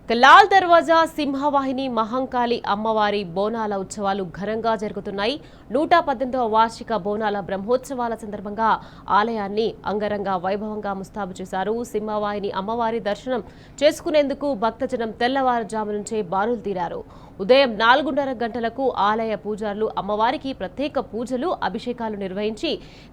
లాల్ దర్వాజా సింహవాహిని మహంకాళి అమ్మవారి బోనాల ఉత్సవాలు ఘనంగా జరుగుతున్నాయి. 118వ వార్షిక బోనాల బ్రహ్మోత్సవాల సందర్భంగా ఆలయాన్ని అంగరంగ వైభవంగా ముస్తాబు చేశారు. సింహవాహిని అమ్మవారి దర్శనం చేసుకునేందుకు భక్తజనం తెల్లవారుజాము నుంచే బారులు తీరారు. ఉదయం 4:30 గంటలకు ఆలయ పూజారులు అమ్మవారికి ప్రత్యేక పూజలు, అభిషేకాలు నిర్వహించి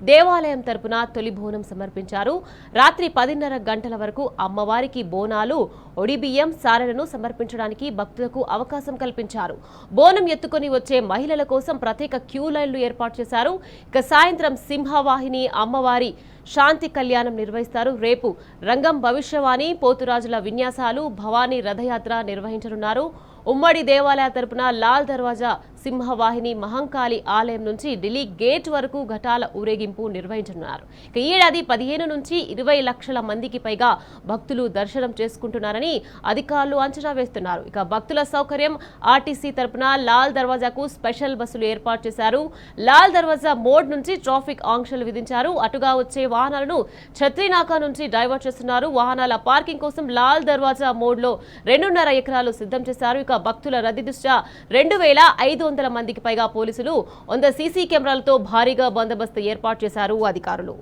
దేవాలయం తరపున తొలి బోనం సమర్పించారు. రాత్రి 10:30 గంటల వరకు అమ్మవారికి బోనాలు, ఒడిబియ్యం, సారెలను సమర్పించడానికి భక్తులకు అవకాశం కల్పించారు. బోనం ఎత్తుకొని వచ్చే మహిళల కోసం ప్రత్యేక క్యూ లైన్లు ఏర్పాటు చేశారు. ఇక సాయంత్రం సింహవాహిని అమ్మవారి శాంతి కళ్యాణం నిర్వహిస్తారు. రేపు రంగం భవిష్యవాణి, పోతురాజుల విన్యాసాలు, భవానీ రథయాత్ర నిర్వహించనున్నారు. ఉమ్మడి దేవాలయ తరపున లాల్ దర్వాజా సింహవాహిని మహంకాళి ఆలయం నుంచి ఢిల్లీ గేట్ వరకు ఘటాల ఊరేగింపు నిర్వహించనున్నారు. ఇక ఈ ఏడాది 15 నుంచి 20 లక్షల మందికి పైగా భక్తులు దర్శనం చేసుకుంటున్నారని అధికారులు అంచనా వేస్తున్నారు. ఇక భక్తుల సౌకర్యం ఆర్టీసీ తరపున లాల్ దర్వాజాకు స్పెషల్ బస్సులు ఏర్పాటు చేశారు. లాల్ దర్వాజా మోడ్ నుంచి ట్రాఫిక్ ఆంక్షలు విధించారు. అటుగా వచ్చే వాహనాలను ఛత్రీనాకా నుంచి డైవర్ట్ చేస్తున్నారు. వాహనాల పార్కింగ్ కోసం లాల్ దర్వాజా మోడ్ లో 2.5 ఎకరాలు సిద్ధం చేశారు. ఇక భక్తుల రద్దీ దృష్ట్యా 2500 మందికి పైగా పోలీసులు 100 సీసీ కెమెరాలతో భారీగా బందోబస్తు ఏర్పాటు చేశారు అధికారులు.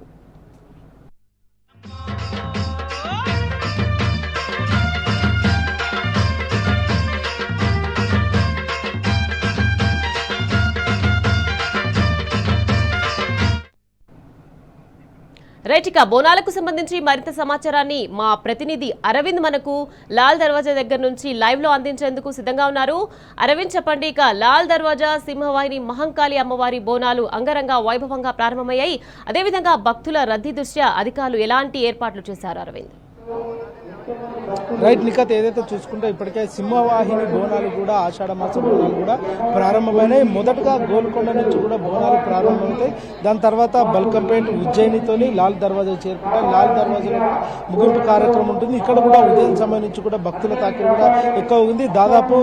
రైట్, ఇక బోనాలకు సంబంధించి మరింత సమాచారాన్ని మా ప్రతినిధి అరవింద్ మనకు లాల్ దర్వాజా దగ్గర నుంచి లైవ్ లో అందించేందుకు సిద్ధంగా ఉన్నారు. అరవింద్, చెప్పండి, ఇక లాల్ దర్వాజా సింహవాహిని మహంకాళి అమ్మవారి బోనాలు అంగరంగ వైభవంగా ప్రారంభమయ్యాయి. అదేవిధంగా భక్తుల రద్దీ దృష్ట్యా అధికారులు ఎలాంటి ఏర్పాట్లు చేశారు? అరవింద్. రైట్ నిఖత్, ఏదైతే చూసుకుంటే ఇప్పటికే సింహవాహిని బోనాలు కూడా ఆషాఢ మాస బోనాలు కూడా ప్రారంభమైనాయి. మొదటగా గోల్కొండ నుంచి కూడా బోనాలు ప్రారంభమవుతాయి. దాని తర్వాత బల్కంపేట్, ఉజ్జయినితోని లాల్ దర్వాజా చేరుకుంటారు. లాల్ దర్వాజాలో ముగింపు కార్యక్రమం ఉంటుంది. ఇక్కడ కూడా ఉదయం సమయం నుంచి కూడా భక్తుల తాకిడి కూడా ఎక్కువ ఉంది. దాదాపు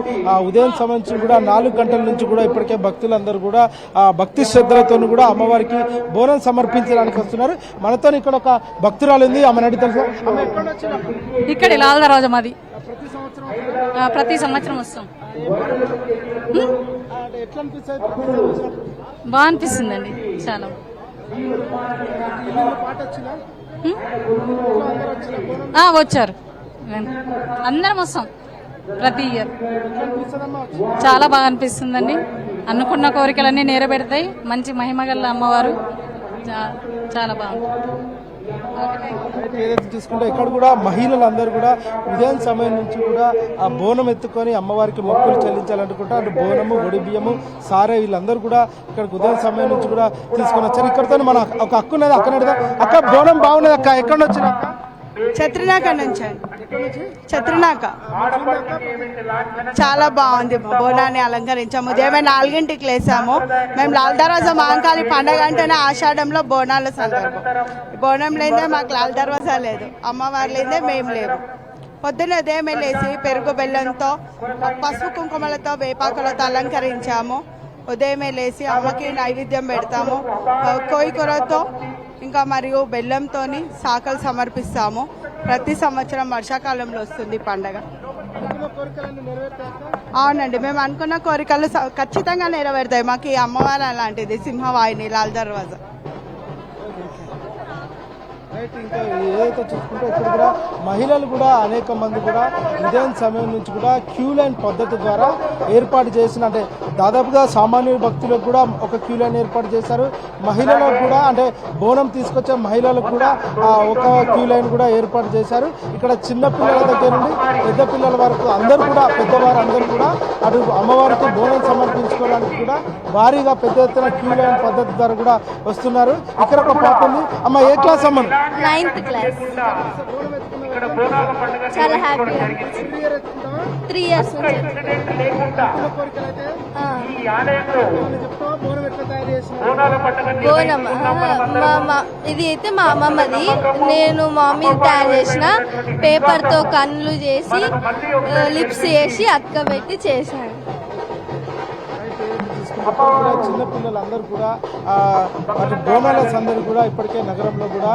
ఉదయం సమయం నుంచి కూడా 4 గంటల నుంచి కూడా ఇప్పటికే భక్తులందరూ కూడా భక్తి శ్రద్ధలతో కూడా అమ్మవారికి బోనం సమర్పించడానికి వస్తున్నారు. మనతో ఇక్కడ ఒక భక్తురాలు ఉంది, ఆమె అడిగి తెలుసు. ఇక్కడ లాల్ దర్వాజా మాది ప్రతి సంవత్సరం వస్తాం. బాగా అనిపిస్తుందండి, చాలా. వచ్చారు, అందరం వస్తాం ప్రతి ఇయర్. చాలా బాగా అనిపిస్తుందండి. అనుకున్న కోరికలన్నీ నెరవేరుతాయి. మంచి మహిమగల అమ్మవారు, చాలా బాగుంది. ఏదైతే చూసుకుంటే ఇక్కడ కూడా మహిళలందరూ కూడా ఉదయం సమయం నుంచి కూడా ఆ బోనం ఎత్తుకొని అమ్మవారికి మొక్కులు చెల్లించాలనుకుంటా. అటు బోనము, ఒడి బియ్యము, సారే వీళ్ళందరూ కూడా ఇక్కడ ఉదయం సమయం నుంచి కూడా తీసుకొని వచ్చారు. ఇక్కడతో మన ఒక అక్క ఉన్నది, అక్కడ అక్క బోనం బాగున్నది అక్క, ఎక్కడ వచ్చిన అక్క? ఛత్రినాక నుంచి. ఛత్రినాక చాలా బాగుంది. బోనాన్ని అలంకరించాము. ఉదయమే 4 లేసాము. మేము లాల్ దర్వాజా మహంకాళి పండగ అంటేనే ఆషాఢంలో బోనాల సందర్భం. బోనం లేదే మాకు లాల్ దర్వాజా లేదు, అమ్మవారు లేదే మేము లేవు. పొద్దున్న ఉదయమే లేచి పెరుగు బెల్లంతో, పసుపు కుంకుమలతో, వేపాకులతో అలంకరించాము. ఉదయమే లేచి అమ్మకి నైవేద్యం పెడతాము. కోయికూరతో ఇంకా మరియు బెల్లంతో సాకలు సమర్పిస్తాము. ప్రతి సంవత్సరం వర్షాకాలంలో వస్తుంది పండగ. అవునండి, మేము అనుకున్న కోరికలు ఖచ్చితంగా నెరవేరుతాయి. మాకు ఈ అమ్మవారు అలాంటిది, సింహవాహిని లాల్ దర్వాజా. ఇంకా ఏదైతే చూసుకుంటే ఇక్కడ కూడా మహిళలు కూడా అనేక మంది కూడా ఉదయం సమయం నుంచి కూడా క్యూ లైన్ పద్ధతి ద్వారా ఏర్పాటు చేసిన, అంటే దాదాపుగా సామాన్య భక్తులకు కూడా ఒక క్యూ లైన్ ఏర్పాటు చేశారు. మహిళలకు కూడా, అంటే బోనం తీసుకొచ్చే మహిళలకు కూడా ఒక క్యూ లైన్ కూడా ఏర్పాటు చేశారు. ఇక్కడ చిన్న పిల్లల దగ్గర నుండి పెద్ద పిల్లల వరకు అందరూ కూడా, పెద్దవారు అందరూ కూడా అటు అమ్మవారికి బోనం సమర్పించుకోవడానికి కూడా భారీగా పెద్ద ఎత్తున క్యూ లైన్ పద్ధతి ద్వారా కూడా వస్తున్నారు. ఇక్కడ ఒక పాప ఉంది. అమ్మ, ఏ క్లాస్ అమ్మ? 9th class. చాలా హ్యాపీ. 3 years బోనం ఇది అయితే మా అమ్మమ్మది. నేను మమ్మీ తయారు చేసిన పేపర్తో కన్నులు చేసి, లిప్స్ వేసి అతకబెట్టి చేశాను. ఇక్కడ కూడా చిన్నపిల్లలందరూ కూడా అటు బోనాల సందడి కూడా ఇప్పటికే నగరంలో కూడా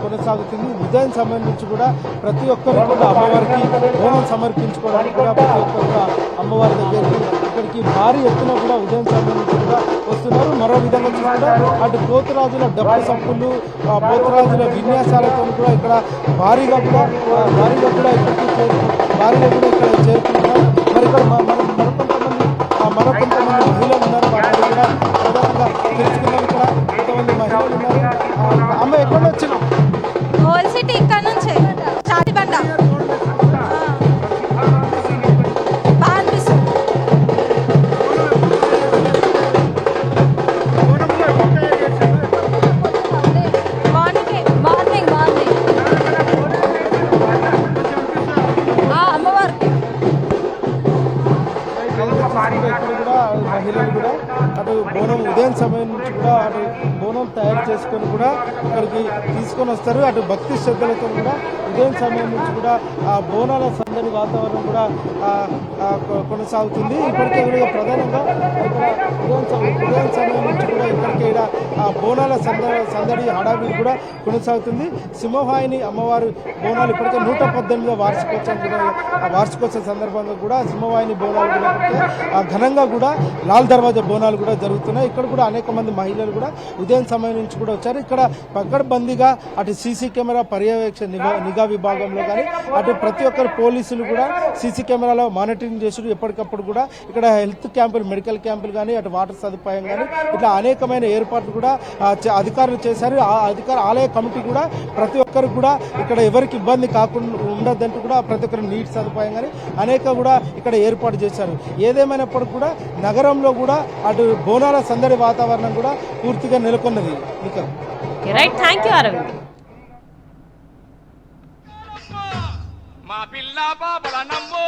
కొనసాగుతుంది. ఉదయం సమయం నుంచి కూడా ప్రతి ఒక్కరు కూడా అమ్మవారికి బోనం సమర్పించుకోవడానికి కూడా ప్రతి ఒక్కరు కూడా అమ్మవారి దగ్గరికి ఇక్కడికి భారీ ఎత్తున కూడా ఉదయం సమయం నుంచి కూడా వస్తున్నారు. మరో విధంగా చూసుకుంటే అటు పోతురాజుల డప్పు సప్పులు పోతురాజుల విన్యాసాలతో కూడా ఇక్కడ భారీగా కూడా ఇక్కడికి ఇక్కడ చేరుకుంటున్నారు. మరి ఇక్కడ మరికొంతమంది మహిళలు ఉన్నారు. వాటిని కూడా ప్రధానంగా తెలుసుకున్నాం. ఇక్కడ కొంతమంది మహిళలు ఉన్నారు. అమ్మ ఎక్కడ వచ్చినాం? ఓల్డ్ సిటీ ఇక్కడ నుంచి చాటిబండ బాగా అనిపిస్తుంది. మార్నింగ్ అమ్మవారికి ఇక్కడ కూడా మహిళలు కూడా అటు బోనం ఉదయం సమయం నుంచి కూడా అటు బోనం తయారు చేసుకొని కూడా ఇక్కడికి తీసుకొని వస్తారు. అటు భక్తి శ్రద్ధలతో కూడా ఉదయం సమయం నుంచి కూడా ఆ బోనాల సందడి వాతావరణం కూడా కొనసాగుతుంది. ఇప్పటికే కూడా ప్రధానంగా ఇక్కడ ఉదయం సమయం నుంచి కూడా ఇప్పటికే ఇక్కడ ఆ బోనాల సందడి హడావిడి కూడా కొనసాగుతుంది. సింహవాహిని అమ్మవారి బోనాలు ఇప్పటికే 118వ వార్షికోత్సవం సందర్భంగా కూడా సింహవాహిని బోనాలు కూడా ఘనంగా కూడా లాల్ దర్వాజా బోనాలు కూడా జరుగుతున్నాయి. ఇక్కడ కూడా అనేక మంది మహిళలు కూడా ఉదయం సమయం నుంచి కూడా వచ్చారు. ఇక్కడ పకడ్బందీగా అటు సీసీ కెమెరా పర్యవేక్షణ నిఘా విభాగంలో కానీ అటు ప్రతి ఒక్కరు పోలీసులు కూడా సీసీ కెమెరాలో మానిటరింగ్ చేసి ఎప్పటికప్పుడు కూడా ఇక్కడ హెల్త్ క్యాంపులు మెడికల్ క్యాంపులు కానీ అటు వాటర్ సదుపాయం కానీ ఇట్లా అనేకమైన ఏర్పాట్లు కూడా అధికారులు చేశారు. ఆ ఆలయ కమిటీ కూడా ప్రతి ఒక్కరికి కూడా ఇక్కడ ఎవరికి ఇబ్బంది కాకుండా ఉండద్దంటూ కూడా ప్రతి ఒక్కరు నీటి సదుపాయం కానీ అనేక కూడా ఇక్కడ ఏర్పాటు చేశారు. ఏదేమైనప్పటికీ కూడా నగరంలో కూడా అటు బోనాల సందడి వాతావరణం కూడా పూర్తిగా నెలకొన్నది. Right, thank you Arvind. మా పిల్ల బాబల నమ్మో